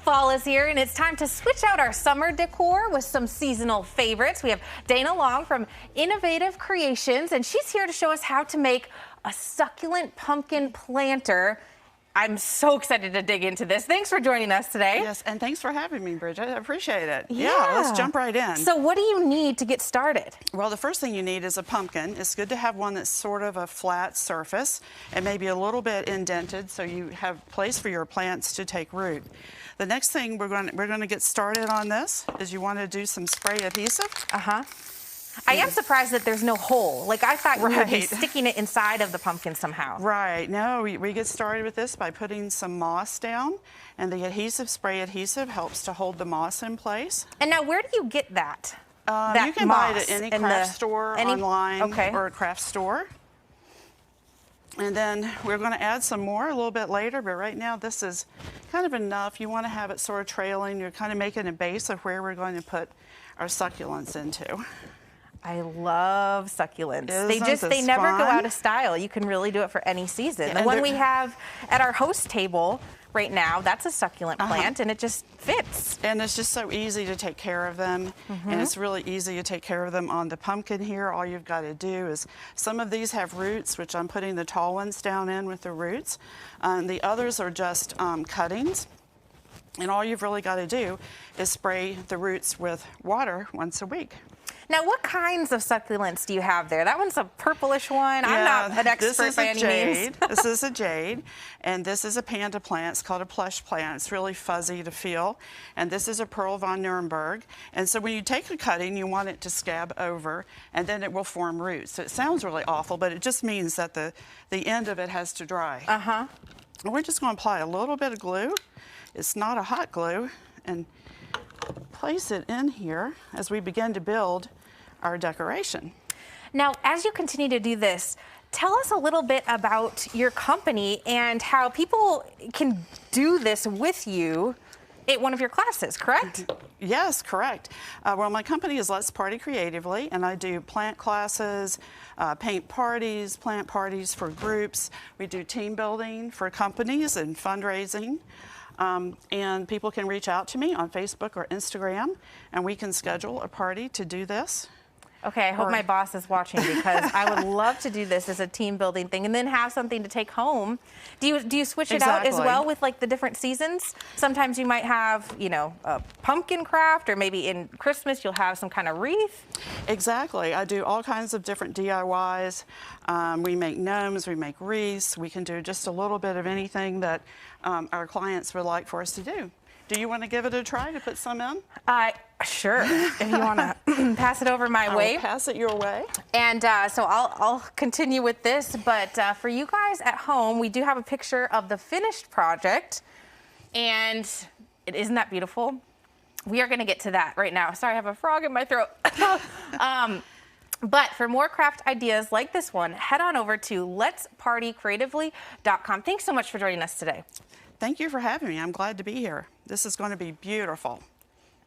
Fall is here, and it's time to switch out our summer decor with some seasonal favorites. We have Dana Long from Innovative Creations, and she's here to show us how to make a succulent pumpkin planter. I'm so excited to dig into this. Thanks for joining us today. Yes, and thanks for having me, Bridget. I appreciate it. Yeah, let's jump right in. So what do you need to get started? Well, the first thing you need is a pumpkin. It's good to have one that's sort of a flat surface and maybe a little bit indented so you have place for your plants to take root. The next thing we're going to get started on this is you want to do some spray adhesive. I am surprised that there's no hole. Like, I thought you would be sticking it inside of the pumpkin somehow. Right. No, we get started with this by putting some moss down, and the adhesive, spray adhesive, helps to hold the moss in place. And now, where do you get that? You can buy it at any craft store, online, or a craft store. And then we're going to add some more a little bit later, but right now this is kind of enough. You want to have it sort of trailing. You're kind of making a base of where we're going to put our succulents into. I love succulents. They never go out of style. You can really do it for any season. Yeah, the one we have at our host table right now, that's a succulent plant, and it just fits. And it's just so easy to take care of them, and it's really easy to take care of them on the pumpkin here. All you've got to do is, some of these have roots, which I'm putting the tall ones down in with the roots. The others are just cuttings. And all you've really got to do is spray the roots with water once a week. Now, what kinds of succulents do you have there? That one's a purplish one. I'm not an expert by any means. This is a jade, and this is a panda plant. It's called a plush plant. It's really fuzzy to feel. And this is a Pearl von Nuremberg. And so when you take a cutting, you want it to scab over, and then it will form roots. So it sounds really awful, but it just means that the end of it has to dry. And we're just going to apply a little bit of glue. It's not a hot glue, and place it in here as we begin to build our decoration. Now, as you continue to do this, tell us a little bit about your company and how people can do this with you at one of your classes, correct? Yes, correct. Well, my company is Let's Party Creatively, and I do plant classes, paint parties, plant parties for groups. We do team building for companies and fundraising. And people can reach out to me on Facebook or Instagram, and we can schedule a party to do this. Okay, I hope my boss is watching, because I would love to do this as a team building thing and then have something to take home. Do you switch it out as well with like the different seasons? Sometimes you might have, you know, a pumpkin craft, or maybe in Christmas you'll have some kind of wreath. Exactly. I do all kinds of different DIYs. We make gnomes, we make wreaths. We can do just a little bit of anything that our clients would like for us to do. Do you want to give it a try to put some in? Sure. If you want to pass it over my way. I'll pass it your way. And so I'll continue with this, but for you guys at home, we do have a picture of the finished project, and isn't that beautiful? We are going to get to that right now. Sorry, I have a frog in my throat. But for more craft ideas like this one, head on over to letspartycreatively.com. Thanks so much for joining us today. Thank you for having me. I'm glad to be here. This is going to be beautiful.